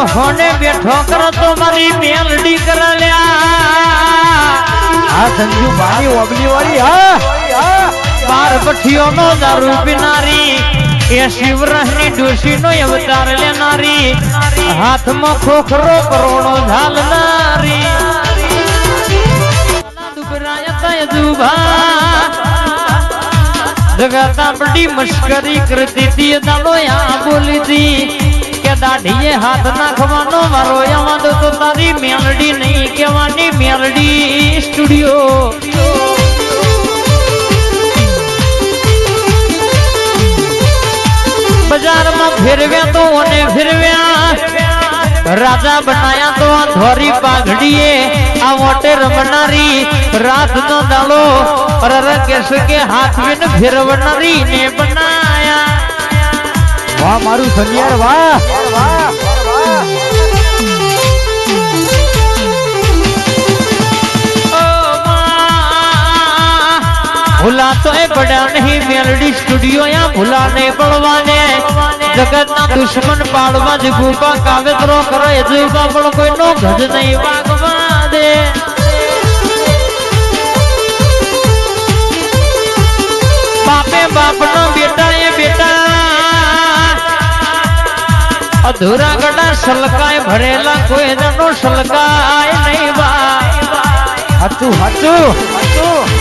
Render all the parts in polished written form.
હોને બેઠો કરો તો મારી મેલડી કરલ્યા આ સંજુ ભાઈ ઓબલી વાળી હા બાર પઠીઓનો દારૂ પીનારી એ શિવરાજની ડોશીનો અવતાર લેનારી હાથમાં ખોખરો કરોડો ઝાલનારી જગતા બડી મશ્કરી કરતી હતી દાડો આ બોલી હતી કે દાઢીએ હાથ નાખવાનો મારો એમાં તો તારી મેલડી નહીં કહેવાની મેલડી સ્ટુડિયો બજારમાં ફેરવ્યા તો અને ફેરવ્યા રાજા બનાયા તો આ ધોરી પાઘડીએ આ વોટે રમનારી રાત નો દાડો અરર કેસ કે હાથ વિન ફેરવનારી ને બનાયા વાહ મારું સનિયાર વાહ भूला तो बड़ा नहीं मेलडी स्टूडियो या भूला नहीं पड़वाने जगत ना दुश्मन पाड़वा जगूपा कागतरो करे जगूपा पड़ कोई नो गज नहीं वागवा दे बापे बाप नो बेटा ये बेटा अधूरा गड़ा सलकाय भरेला कोई जनो सलकाय नहीं बा हचू हचू हचू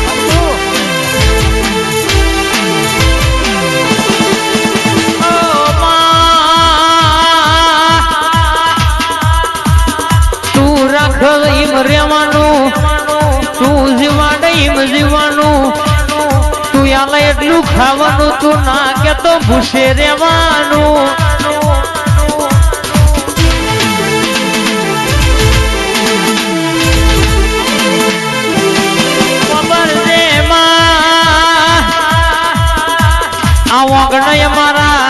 રેવાનું તું જીવાડે એમ જીવાનું તું યાલે એટલું ખાવાનું તું ના કે તો ભૂસે રેવાનું ખબર છે આ વાગણ મારા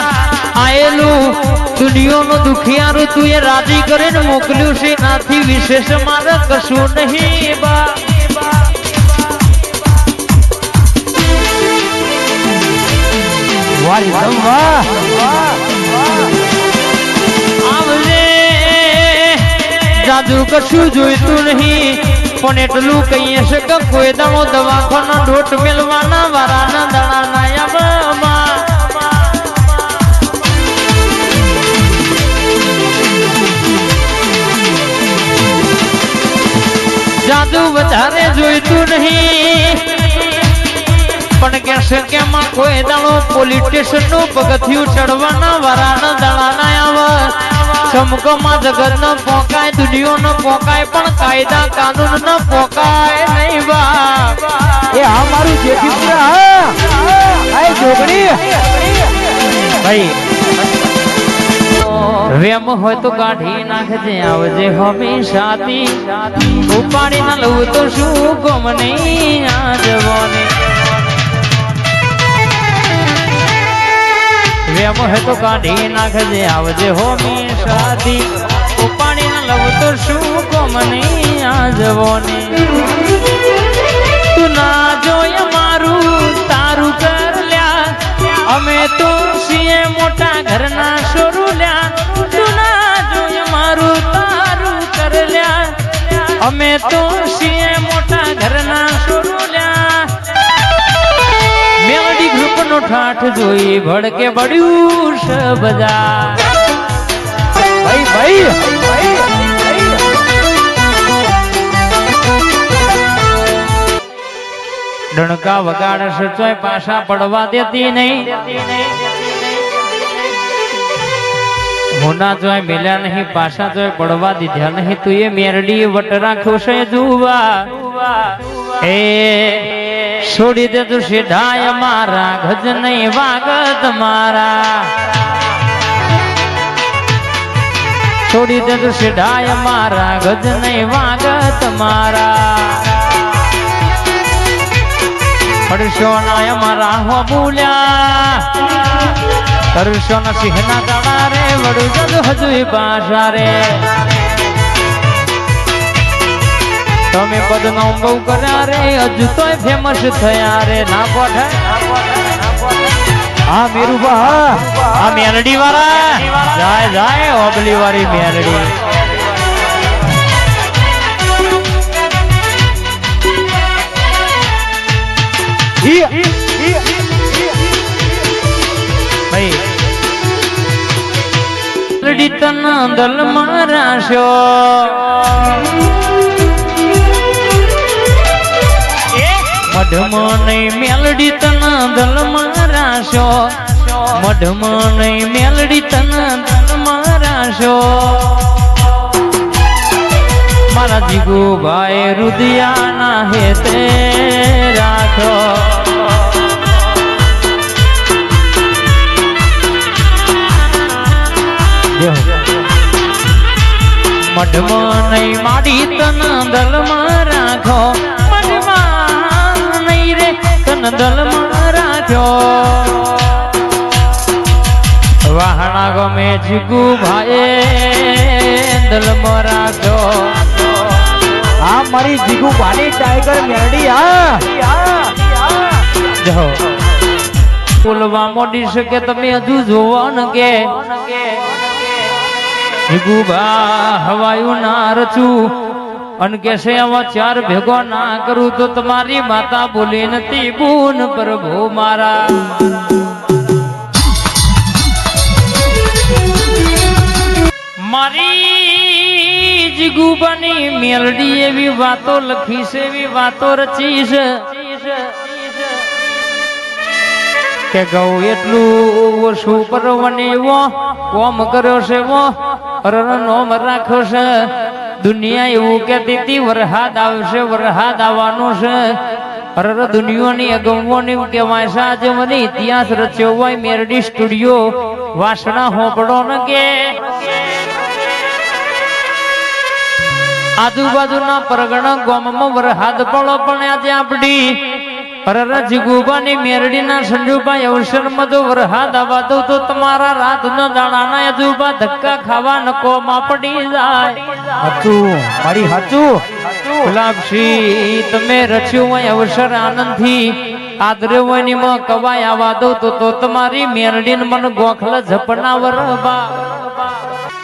આયેલું દુનિયાનું દુખિયારું તું એ રાજી કરીને મોકલ્યું છે નાથી વિશેષ મારે કશું નહીં બા આવજે જાદુ કશું જોઈતું નહીં પણ એટલું કહીએ છે કે કોઈ દાડો દવાખાનો ઢોટ મેલવાના વારાના દાડા નાયા જાદુ વધારે જોઈતું નહીં પણ કેસે કે માં કોઈ દાડો પોલીસ સ્ટેશન નું પગથિયું ચડવાના વારાના દાડા ના આવે ચમકોમાં જગત ન પોકાય દુનિયો ન પોકાય પણ કાયદા કાનૂન ન પોકાય નહીં બા એ આ મારું જેઠીપુરા હા આ જોગણી ભાઈ વેમ હોય તો કાઢી નાખજે આવજે હંમેશાથી ઉપાડી ના લઉં તો શું ગમ નહીં આ જવાની વેમ હોય તો કાઢી નાખજે આવજે હંમેશાથી ઉપાડી ના લઉં તો શું ગમ નહીં આ જવાની તું ના જોય મારું તારું કર લ્યા અમે તો છીએ મોટા ઘરના સોરું લ્યા અમે તો છીએ મોટા ઘરના સોરુલ્યા મેલડી ગ્રુપ નો ઠાઠ જોઈ ભડકે બળ્યું છે બધા ભાઈ ભાઈ ડણકા વગાડે છે તોય પાછા પડવા દેતી નહીં હોના જોય મેલ્યા નહીં પાછા જોય પડવા દીધા નહીં તું એ મેરડી વટ રાખ્યો છે જુવા એ છોડી દે તું સીધાય મારા ગજ નહીં વાગત મારા છોડી દે તું સીધાય મારા ગજ નહીં વાગત મારા પડશો ના મારા હો બોલ્યા કરશો ન સિંહના દાડા રે વડું જદ હજુ પાછા રે તમે પદનો બહુ કર્યા રે હજુ તોય ફેમસ થયા રે ના પોઠે હા મેરુબા હા આ મેલડી વાળા જાય જાય ઓબલી વાળી મેલડી ભાઈ મેલડી તન દલ મારાશો મઢમાં નહીં મેલડી તન દલ મારાશો મઢમાં નહીં મેલડી તન દલ મારાશો મારા જીગુ ભાઈ રુદિયાના હેતે રાખો મઢમાં નહીં માડી તન દલમાં રાખો મઢમાં નહીં રે તન દલમાં રાખો વાહણા ગમે જીગુ ભાઈ દલમાં રાખો હા મારી જીગુ બાની ટાઈગર મેરડી હા જો બોલવા મોડી શકે તમે હજુ જોવો ને કે જીગુબા હવાયું ના રચું અન કે છે આવા ચાર ભેગો ના કરું તો તમારી માતા બોલી નથી બૂન પ્રભુ મારા મારી જીગુબાની મેલડી એવી વાતો લખી છે એવી વાતો રચી છે કે ગૌ એટલું ઓછું પરવને એવો કોમ કર્યો છે એવો નોમ રાખ્યો છે દુનિયા એવું કહેતી હતી વરહાદ આવશે વરહાદ આવવાનું છે દુનિયાની અગમવાની કહેવાય છે આજે મને ઇતિહાસ રચ્યો હોય મેરડી સ્ટુડિયો વાસણા હોપડો ને કે આજુબાજુના પરગણા ગામમાં વરહાદ પડો પણ આજે આપડી જીગુબાની મેરડીના સંજુભાઈ અવસરમાં જો વરહાદ આવવા દઉં તો તમારા રાત ના દાડાના અજુબા ધક્કા ખાવા નકોમાં પડી જાય હાચું મારી હાચું ગુલાબસિંહ તમે રચ્યું હોય અવસર આનંદથી આદરે હોય ની માં કવાય આવવા દઉં તો તમારી મેરડીને મને ગોખલ ઝપનાવર બા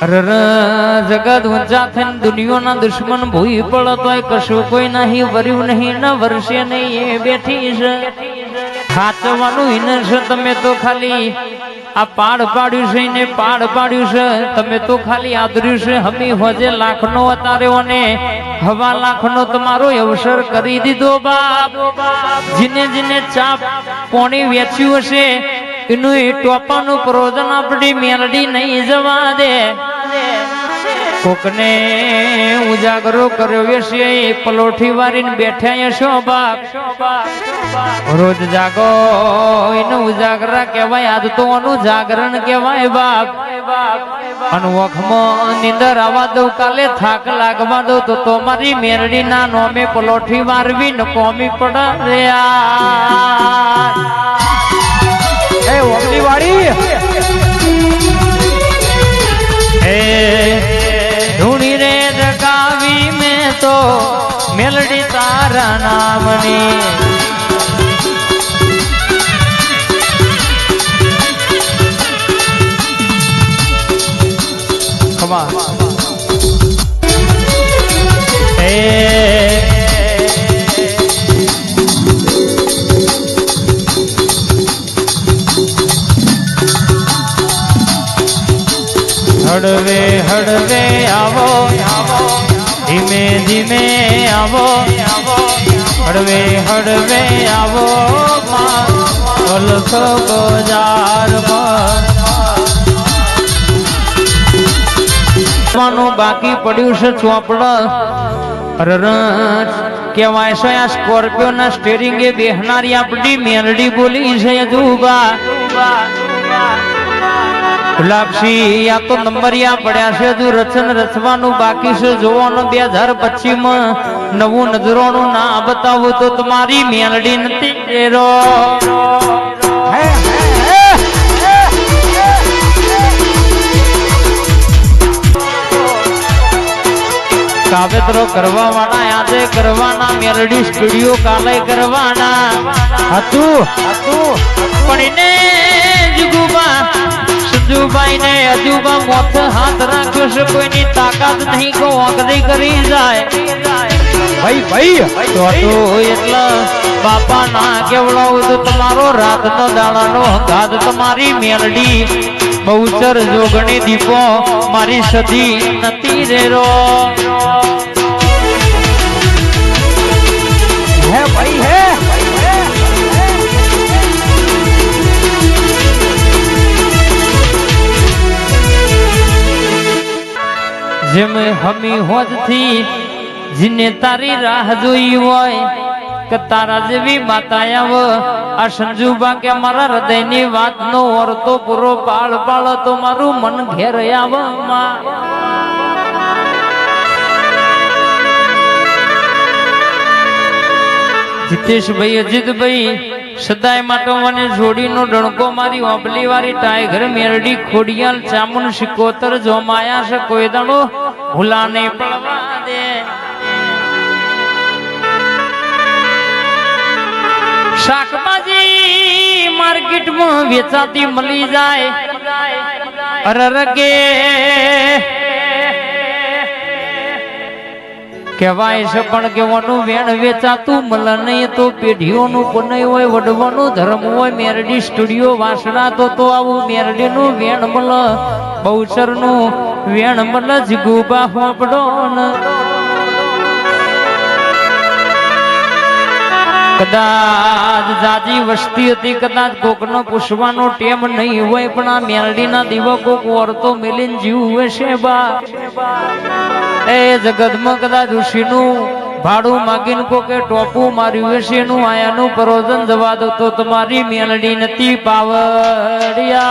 જગત ઊંચા થઈને દુનિયાના દુશ્મન ભૂઈ પડો તોય કશું કોઈ નહીં વર્યું નહીં ન વર્ષે નહીં એ બેઠી છે ખાચવાનું હિન છે તમે તો ખાલી આ પાડ પાડ્યું છે ને પાડ પાડ્યું છે તમે તો ખાલી આદર્યું છે હમી હોજે લાખનો અતાર્યો ને હવા લાખનો તમારો અવસર કરી દીધો બાપ જીને જીને ચા પોણી વેચ્યું હશે એનું ટોપાનું પ્રોજન આપણી મેલડી નહીં જવા દે કોકને ઉજાગરો કર્યો છે પલોઠી વારીને બેઠા છો બાપ રોજ જાગો એનું ઉજાગરા કહેવાય આજ તો એનું જાગરણ કહેવાય બાપ અનવખમાં નીંદર આવવા દઉં કાલે થાક લાગવા દઉં તો મારી મેરડી ના નોમે પલોઠી વારવી ન કોમી પડે એ ઓમલી વાળી એ ધૂણી રે જગાવી મેં તો મેલડી તારા નામની ખમા હળવે હળવે આવો ધીમે ધીમે આવો હળવે હળવે આવો અલખ બજારમાં બાકી પડ્યું છે ચોપડ કેવાય છે આ સ્કોર્પિયો ના સ્ટેરિંગ એ બેહનારી આપણી મેલડી બોલી છે જુબા ગુલાબસિંહ આ તો નંબરિયા પડ્યા છે હજુ રચન રચવાનું બાકી છે જોવાનું 2025 માં નવું નજરોનું ના બતાવું તો તમારી મેલડી નથી એરો કાવેતરો કરવા વાળા આજે કરવાના મેલડી સ્ટુડિયો કાલે કરવાના હતું પણ એને જુગુબા સંજુભાઈ ને અજુબા મોત હાથ રાખ્યો છે કોઈની તાકાત નહીં કો ઓગળી કરી જાય ભાઈ તો એટલા બાપા ના કેવડાવું તો તમારો રાતનો દાડાનો હંગાત તમારી મેલડી બહુચર જોગણી દીપો મારી સદી નથી રેરો હે ભાઈ હે જેમ હમી હોજ થી જીને તારી રાહ જોઈ હોય કે તારા જેવી માતા આવ આ સંજુબા કે મારા હૃદયની વાતનો ઓરતો પૂરો પાળ પાળ તો મારું મન ઘેર આવ માં જીતેશભાઈ અજીતભાઈ સદાય માટે મને જોડીનો ડણકો મારી ઓબલી વાળી ટાઈગર મેરડી ખોડિયાલ ચામુન શિકોતર જોમાયા છે કોઈ દાડો ભૂલા નહીં પડવા દે શાકભાજી માર્કેટમાં વેચાતી મળી જાય અરરગે કહેવાય છે પણ કેવાનું વેણ વેચાતું મળે નહીં તો પેઢીઓનું પુનય હોય વડવાનું ધર્મ હોય મેરડી સ્ટુડિયો વાસણા તો આવું મેરડીનું વેણ મળે બહુચરનું વેણ મળે જીગુબા હોપડો કદાચ જાજી વસ્તી હતી કદાચ કોકનો પૂછવાનો ટેમ નહીં હોય પણ આ મેરડીના દીવા કોક ઓરતો મિલીને જીવ હશે બા એ જગતમાં કદાચ ઋષિનું ભાડું માગીને કોકે ટોપું માર્યું હશે એનું આયાનું પરોજન જવા દો તો તમારી મેલડી નથી પાવડિયા